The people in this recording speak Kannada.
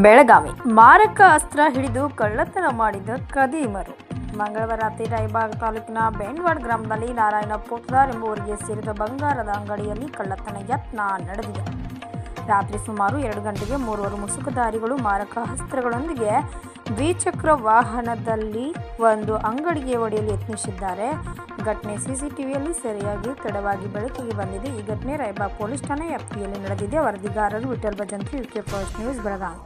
ಬೆಳಗಾವಿ ಮಾರಕ ಅಸ್ತ್ರ ಹಿಡಿದು ಕಳ್ಳತನ ಮಾಡಿದ ಖದೀಮರು. ಮಂಗಳವಾರ ರಾತ್ರಿ ರಾಯಬಾಗ ತಾಲೂಕಿನ ಬೇಂಡವಾಡ ಗ್ರಾಮದಲ್ಲಿ ನಾರಾಯಣ ಪೋತದಾರ್ ಎಂಬುವರಿಗೆ ಸೇರಿದ ಬಂಗಾರದ ಅಂಗಡಿಯಲ್ಲಿ ಕಳ್ಳತನ ಯತ್ನ ನಡೆದಿದೆ. ರಾತ್ರಿ ಸುಮಾರು 2 ಗಂಟೆಗೆ ಮೂವರು ಮುಸುಕುಧಾರಿಗಳು ಮಾರಕ ಅಸ್ತ್ರಗಳೊಂದಿಗೆ ದ್ವಿಚಕ್ರ ವಾಹನದಲ್ಲಿ ಒಂದು ಅಂಗಡಿಗೆ ಒಡೆಯಲು ಯತ್ನಿಸಿದ್ದಾರೆ. ಘಟನೆ ಸಿಸಿಟಿವಿಯಲ್ಲಿ ಸೆರೆಯಾಗಿ ತಡವಾಗಿ ಬೆಳಕಿಗೆ ಬಂದಿದೆ. ಈ ಘಟನೆ ರಾಯಬಾಗ ಪೊಲೀಸ್ ಠಾಣೆ ವ್ಯಾಪ್ತಿಯಲ್ಲಿ ನಡೆದಿದೆ. ವರದಿಗಾರರು Vithal Bhajantri, UK first news, Belagavi.